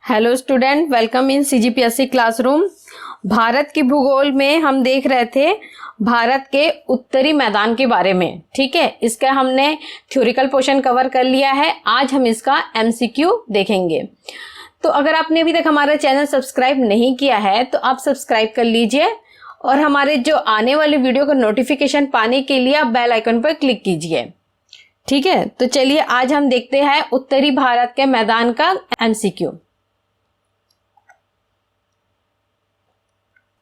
Hello student, welcome in CGPSC classroom. Bharat की भूगोल में हम देख रहे थे भारत के उत्तरी मैदान के बारे में। ठीक है, इसका हमने थ्योरिकल पोर्शन कवर कर लिया है। आज हम इसका एमसीक्यू देखेंगे। तो अगर आपने अभी तक हमारा चैनल सब्सक्राइब नहीं किया है तो आप सब्सक्राइब कर लीजिए और हमारे जो आने वाले वीडियो का नोटिफिकेशन पाने के लिए आप बेल आइकन पर क्लिक कीजिए। ठीक है, तो चलिए आज हम देखते हैं उत्तरी भारत के मैदान का एमसीक्यू।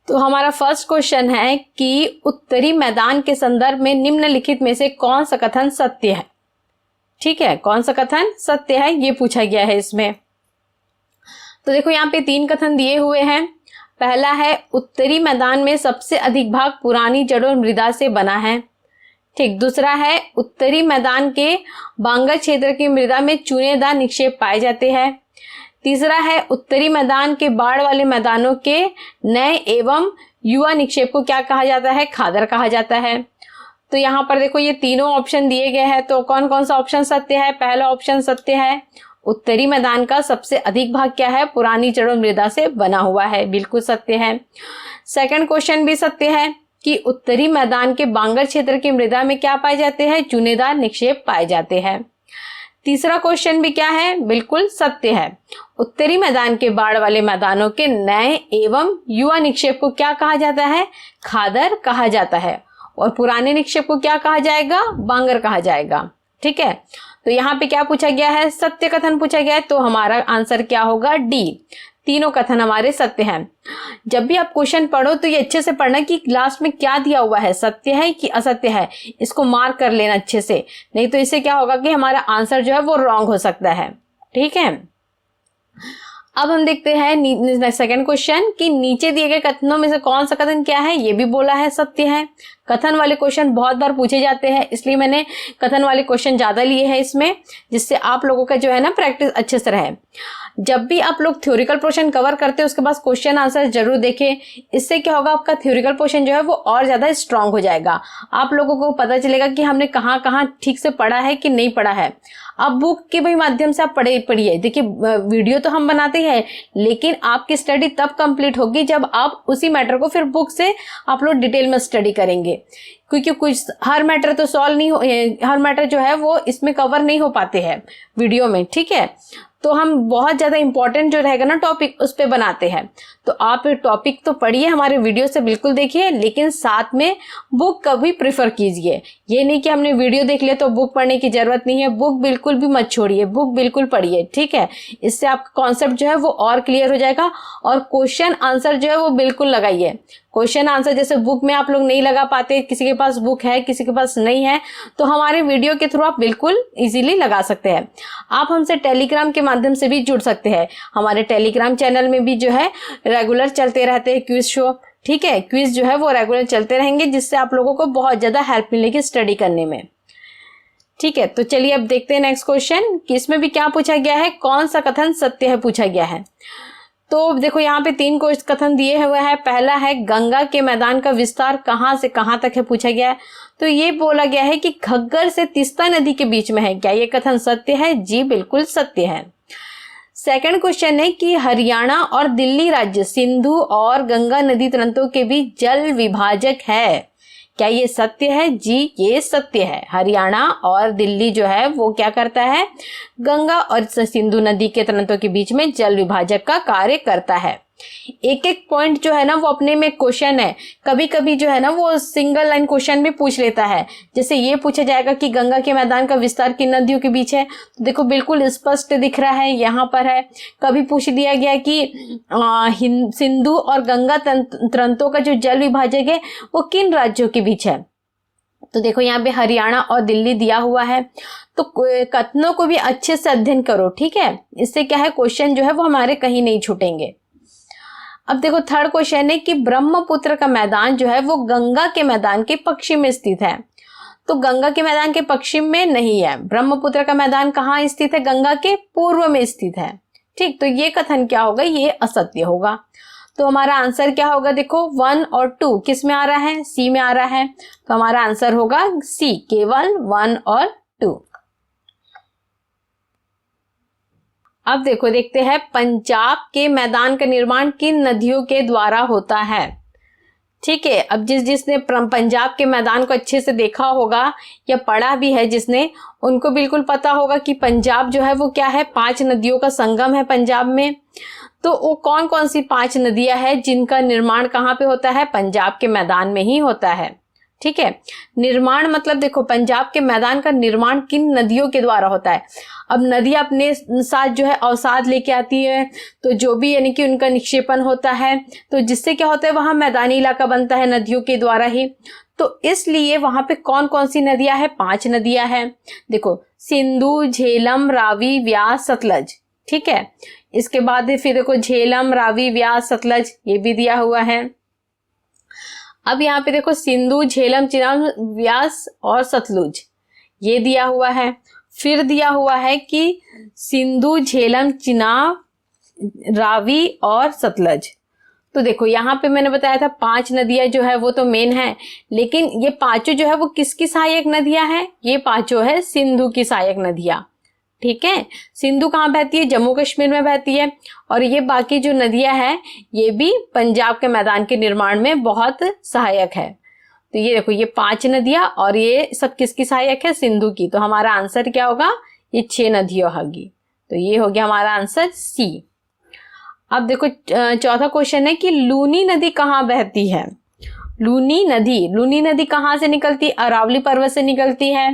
तो हमारा फर्स्ट क्वेश्चन है कि उत्तरी मैदान के संदर्भ में निम्नलिखित में से कौन सा कथन सत्य है। ठीक है, कौन सा कथन सत्य है ये पूछा गया है इसमें। तो देखो यहाँ पे 3 कथन दिए हुए हैं। पहला है उत्तरी मैदान में सबसे अधिक भाग पुरानी जड़ और मृदा से बना है। ठीक, दूसरा है उत्तरी मैदान के बांगर क्षेत्र की मृदा में चूनेदार निक्षेप पाए जाते हैं। तीसरा है उत्तरी मैदान के बाढ़ वाले मैदानों के नए एवं युवा निक्षेप को क्या कहा जाता है, खादर कहा जाता है। तो यहाँ पर देखो ये तीनों ऑप्शन दिए गए हैं, तो कौन कौन सा ऑप्शन सत्य है। पहला ऑप्शन सत्य है, उत्तरी मैदान का सबसे अधिक भाग क्या है, पुरानी जड़ और मृदा से बना हुआ है, बिल्कुल सत्य है। सेकंड क्वेश्चन भी सत्य है कि उत्तरी मैदान के बांगर क्षेत्र की मृदा में क्या पाए जाते हैं, चूनेदार निक्षेप पाए जाते हैं। तीसरा क्वेश्चन भी क्या है, बिल्कुल सत्य है, उत्तरी मैदान के बाढ़ वाले मैदानों के नए एवं युवा निक्षेप को क्या कहा जाता है, खादर कहा जाता है। और पुराने निक्षेप को क्या कहा जाएगा, बांगर कहा जाएगा। ठीक है, तो यहाँ पे क्या पूछा गया है, सत्य कथन पूछा गया है, तो हमारा आंसर क्या होगा, डी। तीनों कथन हमारे सत्य हैं। जब भी आप क्वेश्चन पढ़ो तो ये अच्छे से पढ़ना कि लास्ट में क्या दिया हुआ है, सत्य है कि असत्य है, इसको मार्क कर लेना अच्छे से, नहीं तो इससे क्या होगा कि हमारा आंसर जो है वो रॉन्ग हो सकता है। ठीक है, अब हम देखते हैं सेकंड क्वेश्चन कि नीचे दिए गए कथनों में से कौन सा कथन क्या है, ये भी बोला है सत्य है। कथन वाले क्वेश्चन बहुत बार पूछे जाते हैं, इसलिए मैंने कथन वाले क्वेश्चन ज्यादा लिए हैं इसमें, जिससे आप लोगों का जो है ना प्रैक्टिस अच्छे से रहे। जब भी आप लोग थ्योरिकल पोर्शन कवर करते हैं उसके बाद क्वेश्चन आंसर जरूर देखें। इससे क्या होगा, आपका थ्योरिकल पोर्शन जो है वो और ज्यादा स्ट्रांग हो जाएगा। आप लोगों को पता चलेगा कि हमने कहाँ कहाँ ठीक से पढ़ा है कि नहीं पढ़ा है। अब बुक के भी माध्यम से आप पढ़िए। देखिए, वीडियो तो हम बनाते हैं, लेकिन आपकी स्टडी तब कंप्लीट होगी जब आप उसी मैटर को फिर बुक से आप लोग डिटेल में स्टडी करेंगे, क्योंकि कुछ हर मैटर तो सॉल्व नहीं हो, हर मैटर जो है वो इसमें कवर नहीं हो पाते हैं वीडियो में। ठीक है, तो हम बहुत ज्यादा इंपॉर्टेंट जो रहेगा ना टॉपिक उस पे बनाते हैं। तो आप टॉपिक तो पढ़िए, हमारे वीडियो से बिल्कुल देखिए, लेकिन साथ में बुक कभी प्रिफर कीजिए। ये नहीं कि हमने वीडियो देख लिया तो बुक पढ़ने की जरूरत नहीं है, बुक बिल्कुल भी मत छोड़िए, बुक बिल्कुल पढ़िए। ठीक है, इससे आपका कॉन्सेप्ट जो है वो और क्लियर हो जाएगा। और क्वेश्चन आंसर जो है वो बिल्कुल लगाइए। क्वेश्चन आंसर जैसे बुक में आप लोग नहीं लगा पाते, किसी के पास बुक है किसी के पास नहीं है, तो हमारे वीडियो के थ्रू आप बिल्कुल इजीली लगा सकते हैं। आप हमसे टेलीग्राम के माध्यम से भी जुड़ सकते हैं। हमारे टेलीग्राम चैनल में भी जो है रेगुलर चलते रहते हैं क्विज शो। ठीक है, क्विज जो है वो रेगुलर चलते रहेंगे, जिससे आप लोगों को बहुत ज्यादा हेल्प मिलेगी स्टडी करने में। ठीक है, तो चलिए अब देखते हैं नेक्स्ट क्वेश्चन कि इसमें भी क्या पूछा गया है, कौन सा कथन सत्य है पूछा गया है। तो देखो यहाँ पे 3 कथन दिए हुए हैं। पहला है गंगा के मैदान का विस्तार कहाँ से कहाँ तक है पूछा गया है। तो ये बोला गया है कि घग्गर से तीस्ता नदी के बीच में है। क्या ये कथन सत्य है, जी बिल्कुल सत्य है। सेकंड क्वेश्चन है कि हरियाणा और दिल्ली राज्य सिंधु और गंगा नदी तंत्रों के बीच जल विभाजक है। क्या ये सत्य है, जी ये सत्य है। हरियाणा और दिल्ली जो है वो क्या करता है, गंगा और सिंधु नदी के तंत्रों के बीच में जल विभाजक का कार्य करता है। एक एक पॉइंट जो है ना वो अपने में क्वेश्चन है। कभी कभी जो है ना वो सिंगल लाइन क्वेश्चन भी पूछ लेता है। जैसे ये पूछा जाएगा कि गंगा के मैदान का विस्तार किन नदियों के बीच है, तो देखो बिल्कुल स्पष्ट दिख रहा है, यहाँ पर है। कभी पूछ दिया गया कि सिंधु और गंगा तंत्रों का जो जल विभाजक है वो किन राज्यों के बीच है, तो देखो यहाँ पे हरियाणा और दिल्ली दिया हुआ है। तो कथनों को भी अच्छे से अध्ययन करो। ठीक है, इससे क्या है क्वेश्चन जो है वो हमारे कहीं नहीं छूटेंगे। अब देखो थर्ड क्वेश्चन है कि ब्रह्मपुत्र का मैदान जो है वो गंगा के मैदान के पश्चिम में स्थित है। तो गंगा के मैदान के पश्चिम में नहीं है, ब्रह्मपुत्र का मैदान कहाँ स्थित है, गंगा के पूर्व में स्थित है। ठीक, तो ये कथन क्या होगा, ये असत्य होगा। तो हमारा आंसर क्या होगा, देखो 1 और 2 किस में आ रहा है, सी में आ रहा है। तो हमारा आंसर होगा सी, केवल 1 और 2। अब देखो देखते हैं पंजाब के मैदान का निर्माण किन नदियों के द्वारा होता है। ठीक है, अब जिसने पंजाब के मैदान को अच्छे से देखा होगा या पढ़ा भी है जिसने, उनको बिल्कुल पता होगा कि पंजाब जो है वो क्या है, 5 नदियों का संगम है पंजाब में। तो वो कौन कौन सी 5 नदियां हैं जिनका निर्माण कहाँ पे होता है, पंजाब के मैदान में ही होता है। ठीक है, निर्माण मतलब देखो पंजाब के मैदान का निर्माण किन नदियों के द्वारा होता है। अब नदियां अपने साथ जो है अवसाद लेके आती है, तो जो भी यानी कि उनका निक्षेपण होता है, तो जिससे क्या होता है वहां मैदानी इलाका बनता है नदियों के द्वारा ही। तो इसलिए वहां पे कौन कौन सी नदियां हैं, 5 नदियां हैं। देखो सिंधु, झेलम, रावी, व्यास, सतलज। ठीक है, इसके बाद फिर देखो झेलम, रावी, व्यास, सतलज ये भी दिया हुआ है। अब यहाँ पे देखो सिंधु, झेलम, चिनाब, व्यास और सतलुज ये दिया हुआ है। फिर दिया हुआ है कि सिंधु, झेलम, चिनाब, रावी और सतलज। तो देखो यहाँ पे मैंने बताया था 5 नदियां जो है वो तो मेन है, लेकिन ये पांचों जो है वो किसकी सहायक नदियां हैं, ये पांचों है सिंधु की सहायक नदियां। ठीक है, सिंधु कहाँ बहती है, जम्मू कश्मीर में बहती है, और ये बाकी जो नदियां हैं ये भी पंजाब के मैदान के निर्माण में बहुत सहायक है। तो ये देखो ये 5 नदियां और ये सब किसकी सहायक है, सिंधु की। तो हमारा आंसर क्या होगा, ये 6 नदियां होगी। तो ये हो गया हमारा आंसर सी। अब देखो चौथा क्वेश्चन है कि लूनी नदी कहाँ बहती है। लूनी नदी कहाँ से निकलती है, अरावली पर्वत से निकलती है।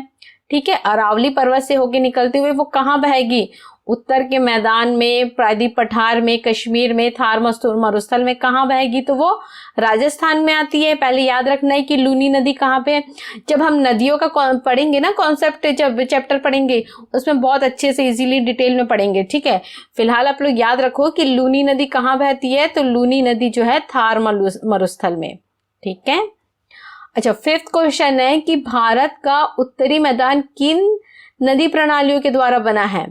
ठीक है, अरावली पर्वत से होके निकलते हुए वो कहाँ बहेगी, उत्तर के मैदान में, प्रायद्वीप पठार में, कश्मीर में, थार मरुस्थल में कहाँ बहेगी, तो वो राजस्थान में आती है। पहले याद रखना है कि लूनी नदी कहाँ पे है। जब हम नदियों का पढ़ेंगे ना कॉन्सेप्ट, जब चैप्टर पढ़ेंगे उसमें बहुत अच्छे से इजीली डिटेल में पढ़ेंगे। ठीक है, फिलहाल आप लोग याद रखो कि लूनी नदी कहाँ बहती है, तो लूनी नदी जो है थार मरुस्थल में। ठीक है, अच्छा 5th क्वेश्चन है कि भारत का उत्तरी मैदान किन नदी प्रणालियों के द्वारा बना है।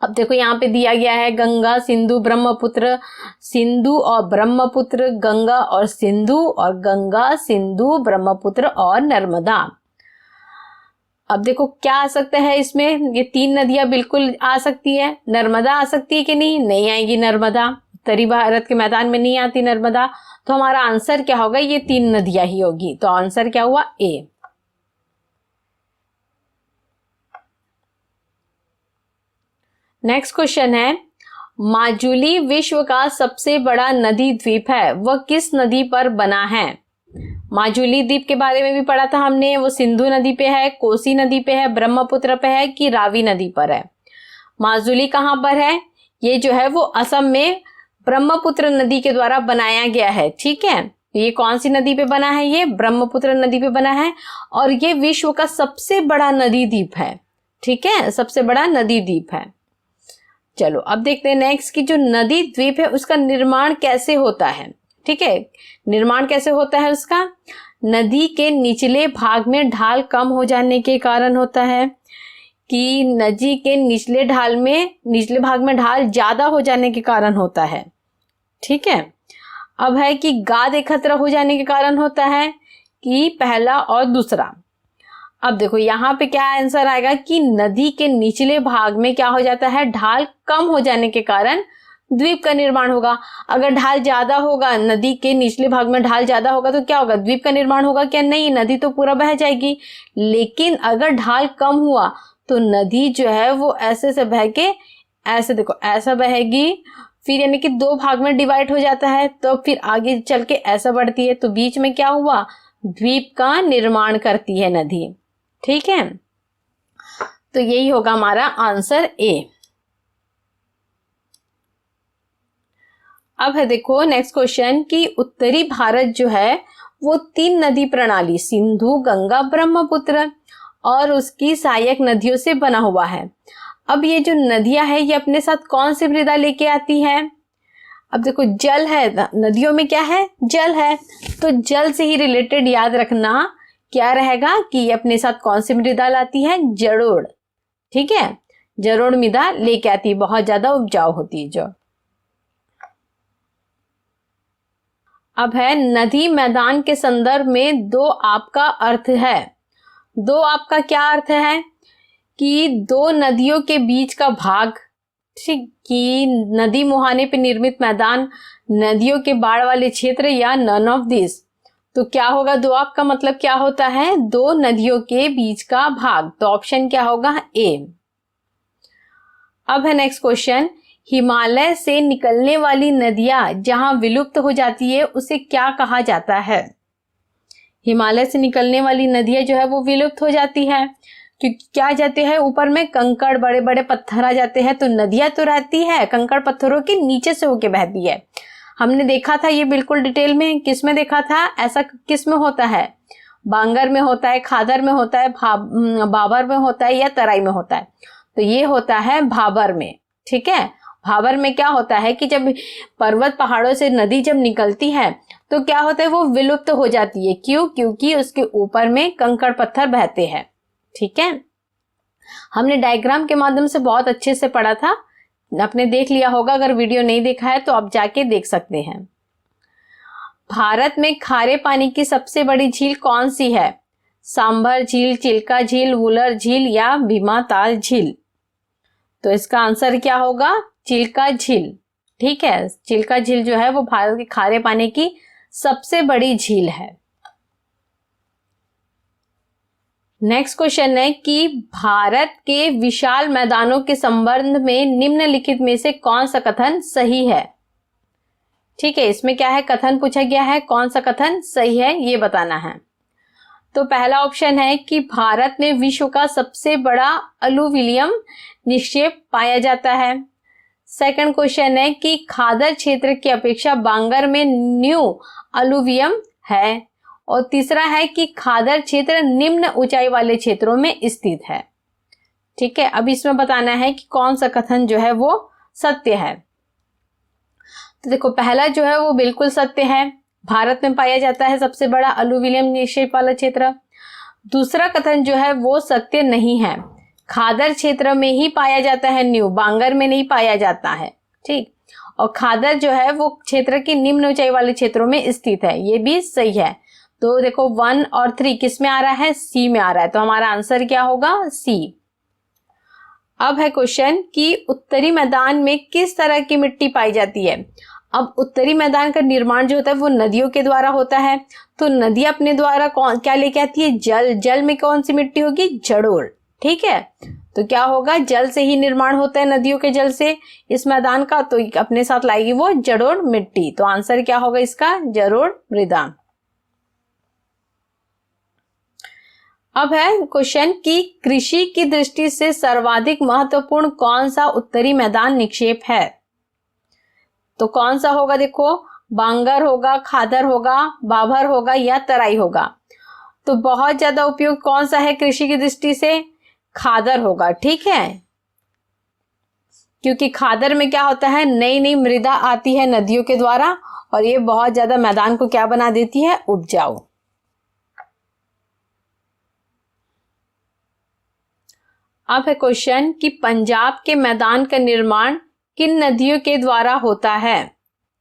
अब देखो यहाँ पे दिया गया है गंगा, सिंधु, ब्रह्मपुत्र, सिंधु और ब्रह्मपुत्र, गंगा और सिंधु, और गंगा, सिंधु, ब्रह्मपुत्र और नर्मदा। अब देखो क्या आ सकता है इसमें, ये 3 नदियां बिल्कुल आ सकती है। नर्मदा आ सकती है कि नहीं आएगी नर्मदा, उत्तरी भारत के मैदान में नहीं आती नर्मदा। तो हमारा आंसर क्या होगा, ये 3 नदियां ही होगी। तो आंसर क्या हुआ, ए। नेक्स्ट क्वेश्चन है, माजुली विश्व का सबसे बड़ा नदी द्वीप है, वह किस नदी पर बना है। माजुली द्वीप के बारे में भी पढ़ा था हमने, वो सिंधु नदी पे है, कोसी नदी पे है, ब्रह्मपुत्र पे है कि रावी नदी पर है। माजुली कहाँ पर है, ये जो है वो असम में ब्रह्मपुत्र नदी के द्वारा बनाया गया है। ठीक है, ये कौन सी नदी पे बना है, ये ब्रह्मपुत्र नदी पे बना है, और ये विश्व का सबसे बड़ा नदी द्वीप है। ठीक है, सबसे बड़ा नदी द्वीप है। चलो अब देखते हैं नेक्स्ट की जो नदी द्वीप है उसका निर्माण कैसे होता है। ठीक है, निर्माण कैसे होता है उसका, नदी के निचले भाग में ढाल कम हो जाने के कारण होता है, कि नदी के निचले भाग में ढाल ज्यादा हो जाने के कारण होता है। ठीक है, अब है कि गाद एकत्र हो जाने के कारण होता है, कि पहला और दूसरा। अब देखो यहाँ पे क्या आंसर आएगा कि नदी के निचले भाग में क्या हो जाता है, ढाल कम हो जाने के कारण द्वीप का निर्माण होगा। अगर ढाल ज्यादा होगा, नदी के निचले भाग में ढाल ज्यादा होगा तो क्या होगा, द्वीप का निर्माण होगा क्या, नहीं, नदी तो पूरा बह जाएगी। लेकिन अगर ढाल कम हुआ तो नदी जो है वो ऐसे से बह के ऐसे देखो ऐसा बहेगी, फिर यानी कि 2 भाग में डिवाइड हो जाता है, तो फिर आगे चल के ऐसा बढ़ती है, तो बीच में क्या हुआ, द्वीप का निर्माण करती है नदी। ठीक है, तो यही होगा हमारा आंसर ए। अब है देखो नेक्स्ट क्वेश्चन कि उत्तरी भारत जो है वो 3 नदी प्रणाली सिंधु, गंगा, ब्रह्मपुत्र और उसकी सहायक नदियों से बना हुआ है। अब ये जो नदियां है ये अपने साथ कौन सी मृदा लेके आती है। अब देखो जल है, नदियों में क्या है, जल है, तो जल से ही रिलेटेड याद रखना क्या रहेगा कि ये अपने साथ कौन सी मृदा लाती है, जलोढ़। ठीक है, जलोढ़ मृदा लेके आती है, बहुत ज्यादा उपजाऊ होती है जो। अब है नदी मैदान के संदर्भ में 2 आपका अर्थ है। 2 आपका क्या अर्थ है कि 2 नदियों के बीच का भाग, ठीक, कि नदी मुहाने पे निर्मित मैदान, नदियों के बाढ़ वाले क्षेत्र, या नन ऑफ दिस। तो क्या होगा, दोआब का मतलब क्या होता है, दो नदियों के बीच का भाग। तो ऑप्शन क्या होगा, ए। अब है नेक्स्ट क्वेश्चन, हिमालय से निकलने वाली नदियां जहां विलुप्त हो जाती है उसे क्या कहा जाता है। हिमालय से निकलने वाली नदियां जो है वो विलुप्त हो जाती है, क्योंकि क्या जाते हैं, ऊपर में कंकड़, बड़े बड़े पत्थर आ जाते हैं। तो नदियां तो रहती है कंकड़ पत्थरों के नीचे से होके बहती है। हमने देखा था ये बिल्कुल डिटेल में, किस में देखा था, ऐसा किस में होता है, बांगर में होता है, खादर में होता है, बाबर में होता है, या तराई में होता है। तो ये होता है भाबर में। ठीक है, भाबर में क्या होता है कि जब पर्वत पहाड़ों से नदी जब निकलती है तो क्या होता है, वो विलुप्त हो जाती है। क्यों, क्योंकि उसके ऊपर में कंकड़ पत्थर बहते हैं। ठीक है, हमने डायग्राम के माध्यम से बहुत अच्छे से पढ़ा था, आपने देख लिया होगा। अगर वीडियो नहीं देखा है तो आप जाके देख सकते हैं। भारत में खारे पानी की सबसे बड़ी झील कौन सी है, सांभर झील, चिल्का झील, वुलर झील, या भीमाताल झील। तो इसका आंसर क्या होगा, चिल्का झील। ठीक है, चिल्का झील जो है वो भारत के खारे पानी की सबसे बड़ी झील है। नेक्स्ट क्वेश्चन है कि भारत के विशाल मैदानों के संबंध में निम्नलिखित में से कौन सा कथन सही है। ठीक है, इसमें क्या है, कथन पूछा गया है, कौन सा कथन सही है ये बताना है। तो पहला ऑप्शन है कि भारत में विश्व का सबसे बड़ा अलुविलियम निक्षेप पाया जाता है। सेकंड क्वेश्चन है कि खादर क्षेत्र की अपेक्षा बांगर में न्यू अलुवियम है। और तीसरा है कि खादर क्षेत्र निम्न ऊंचाई वाले क्षेत्रों में स्थित है। ठीक है, अब इसमें बताना है कि कौन सा कथन जो है वो सत्य है। तो देखो, पहला जो है वो बिल्कुल सत्य है, भारत में पाया जाता है सबसे बड़ा अलुविलियम निक्षेप वाला क्षेत्र। दूसरा कथन जो है वो सत्य नहीं है, खादर क्षेत्र में ही पाया जाता है न्यू, बांगर में नहीं पाया जाता है। ठीक, और खादर जो है वो क्षेत्र की निम्न ऊंचाई वाले क्षेत्रों में स्थित है, ये भी सही है। तो देखो 1 और 3 किस में आ रहा है, सी में आ रहा है। तो हमारा आंसर क्या होगा, सी। अब है क्वेश्चन कि उत्तरी मैदान में किस तरह की मिट्टी पाई जाती है। अब उत्तरी मैदान का निर्माण जो होता है वो नदियों के द्वारा होता है। तो नदी अपने द्वारा क्या लेके आती है, जल। जल में कौन सी मिट्टी होगी, जड़ोल। ठीक है, तो क्या होगा, जल से ही निर्माण होता है, नदियों के जल से इस मैदान का। तो अपने साथ लाएगी वो जड़ोल मिट्टी। तो आंसर क्या होगा इसका, जड़ोल मृदा। अब है क्वेश्चन कि कृषि की दृष्टि से सर्वाधिक महत्वपूर्ण कौन सा उत्तरी मैदान निक्षेप है। तो कौन सा होगा, देखो, बांगर होगा, खादर होगा, बाभर होगा, या तराई होगा। तो बहुत ज्यादा उपयोग कौन सा है कृषि की दृष्टि से, खादर होगा। ठीक है, क्योंकि खादर में क्या होता है, नई नई मृदा आती है नदियों के द्वारा, और ये बहुत ज्यादा मैदान को क्या बना देती है, उपजाऊ। अब है क्वेश्चन कि पंजाब के मैदान का निर्माण किन नदियों के द्वारा होता है।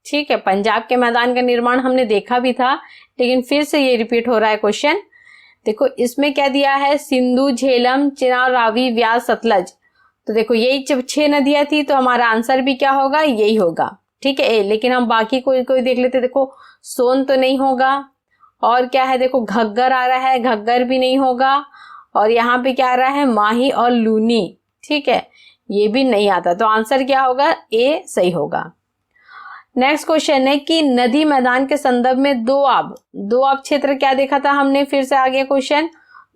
ठीक है, पंजाब के मैदान का निर्माण हमने देखा भी था, लेकिन फिर से ये रिपीट हो रहा है क्वेश्चन। देखो इसमें क्या दिया है, सिंधु, झेलम, चिनाब, रावी, व्यास, सतलज। तो देखो यही 6 नदियां थी, तो हमारा आंसर भी क्या होगा, यही होगा। ठीक है, लेकिन हम बाकी कोई कोई देख लेते। देखो सोन तो नहीं होगा, और क्या है, देखो घग्गर आ रहा है, घग्गर भी नहीं होगा, और यहाँ पे क्या आ रहा है, माही और लूनी। ठीक है, ये भी नहीं आता। तो आंसर क्या होगा, ए सही होगा। नेक्स्ट क्वेश्चन है कि नदी मैदान के संदर्भ में दोआब क्षेत्र क्या देखा था हमने, फिर से आ गया क्वेश्चन,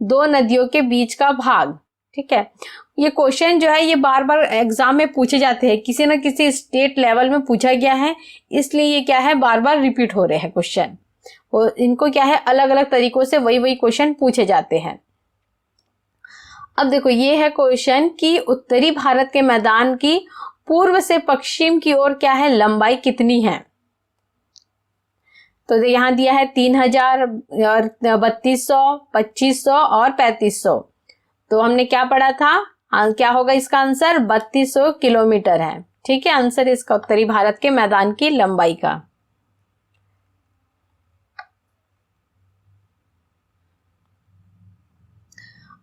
दो नदियों के बीच का भाग। ठीक है, ये क्वेश्चन जो है ये बार बार एग्जाम में पूछे जाते हैं, किसी न किसी स्टेट लेवल में पूछा गया है, इसलिए ये क्या है, बार बार रिपीट हो रहे हैं क्वेश्चन। और इनको क्या है, अलग अलग तरीकों से वही क्वेश्चन पूछे जाते हैं। अब देखो ये है क्वेश्चन कि उत्तरी भारत के मैदान की पूर्व से पश्चिम की ओर क्या है, लंबाई कितनी है। तो यहां दिया है 3000 और 3200, 2500 और 3500। तो हमने क्या पढ़ा था, क्या होगा इसका आंसर, 3200 किलोमीटर है। ठीक है, आंसर इसका उत्तरी भारत के मैदान की लंबाई का।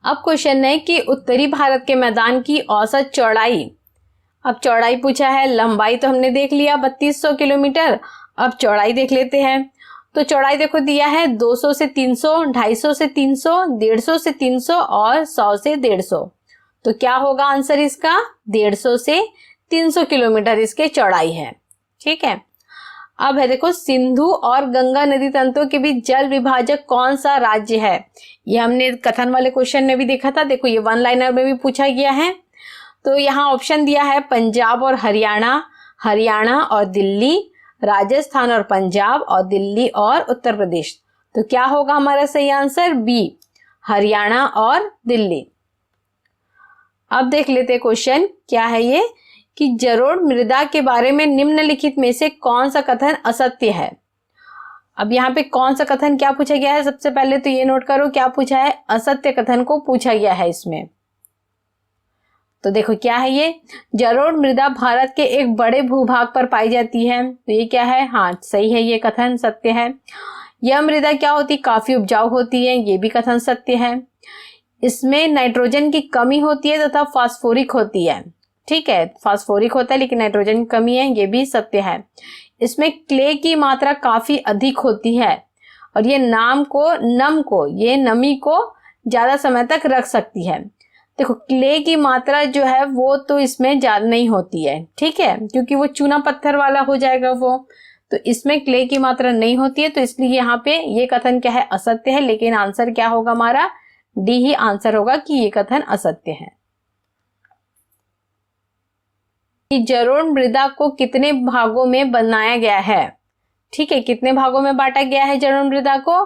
अब क्वेश्चन है कि उत्तरी भारत के मैदान की औसत चौड़ाई अब चौड़ाई पूछा है, लंबाई तो हमने देख लिया 3200 किलोमीटर, अब चौड़ाई देख लेते हैं। तो चौड़ाई देखो दिया है 200 से 300, 250 से 300, 150 से 300 और 100 से 150। तो क्या होगा आंसर इसका? 150 से 300 किलोमीटर इसके चौड़ाई है। ठीक है, अब है देखो सिंधु और गंगा नदी तंत्रों के बीच जल विभाजक कौन सा राज्य है? ये हमने कथन वाले क्वेश्चन में भी देखा था। देखो ये वन लाइनर में भी पूछा गया है। तो यहाँ ऑप्शन दिया है पंजाब और हरियाणा, हरियाणा और दिल्ली, राजस्थान और पंजाब और दिल्ली और उत्तर प्रदेश। तो क्या होगा हमारा सही आंसर? बी, हरियाणा और दिल्ली। अब देख लेते क्वेश्चन क्या है ये कि जलोढ़ मृदा के बारे में निम्नलिखित में से कौन सा कथन असत्य है? अब यहाँ पे कौन सा कथन क्या पूछा गया है? सबसे पहले तो ये नोट करो क्या पूछा है, असत्य कथन को पूछा गया है इसमें। तो देखो क्या है ये, जलोढ़ मृदा भारत के एक बड़े भूभाग पर पाई जाती है। तो ये क्या है? हाँ सही है, ये कथन सत्य है। यह मृदा क्या होती? काफी उपजाऊ होती है, ये भी कथन सत्य है। इसमें नाइट्रोजन की कमी होती है तथा फास्फोरिक होती है। ठीक है, फास्फोरिक होता है लेकिन नाइट्रोजन की कमी है, ये भी सत्य है। इसमें क्ले की मात्रा काफी अधिक होती है और ये ये नमी को ज्यादा समय तक रख सकती है। देखो क्ले की मात्रा जो है वो तो इसमें ज्यादा नहीं होती है, ठीक है, क्योंकि वो चूना पत्थर वाला हो जाएगा वो, तो इसमें क्ले की मात्रा नहीं होती है। तो इसलिए यहाँ पे ये कथन क्या है? असत्य है। लेकिन आंसर क्या होगा हमारा? डी ही आंसर होगा कि ये कथन असत्य है। कि जलोढ़ मृदा को कितने भागों में बनाया गया है? ठीक है, कितने भागों में बांटा गया है जलोढ़ मृदा को?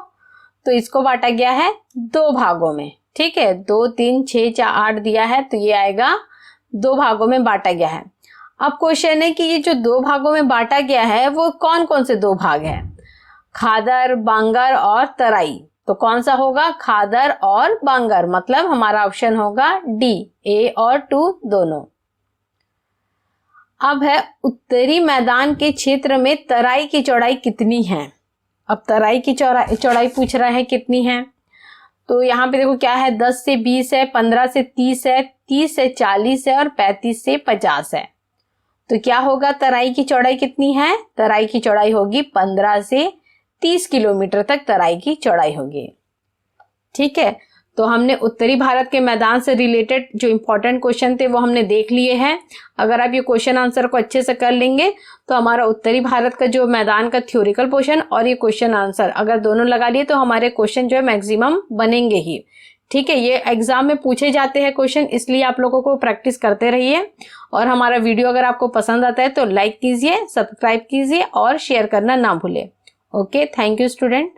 तो इसको बांटा गया है 2 भागों में। ठीक है, 2, 3, 6, 4, 8 दिया है, तो ये आएगा 2 भागों में बांटा गया है। अब क्वेश्चन है कि ये जो 2 भागों में बांटा गया है वो कौन कौन से 2 भाग है? खादर, बांगर और तराई। तो कौन सा होगा? खादर और बांगर, मतलब हमारा ऑप्शन होगा डी, ए और 2 दोनों। अब है उत्तरी मैदान के क्षेत्र में तराई की चौड़ाई कितनी है? अब तराई की चौड़ाई पूछ रहा है कितनी है। तो यहाँ पे देखो क्या है, 10 से 20 है, 15 से 30 है, 30 से 40 है और 35 से 50 है। तो क्या होगा, तराई की चौड़ाई कितनी है? तराई की चौड़ाई होगी 15 से 30 किलोमीटर तक तराई की चौड़ाई होगी। ठीक है, तो हमने उत्तरी भारत के मैदान से रिलेटेड जो इंपॉर्टेंट क्वेश्चन थे वो हमने देख लिए हैं। अगर आप ये क्वेश्चन आंसर को अच्छे से कर लेंगे तो हमारा उत्तरी भारत का जो मैदान का थ्योरिकल पोर्शन और ये क्वेश्चन आंसर अगर दोनों लगा लिए तो हमारे क्वेश्चन जो है मैक्सिमम बनेंगे ही। ठीक है, ये एग्जाम में पूछे जाते हैं क्वेश्चन, इसलिए आप लोगों को प्रैक्टिस करते रहिए। और हमारा वीडियो अगर आपको पसंद आता है तो लाइक कीजिए, सब्सक्राइब कीजिए और शेयर करना ना भूले। Okay, thank you student.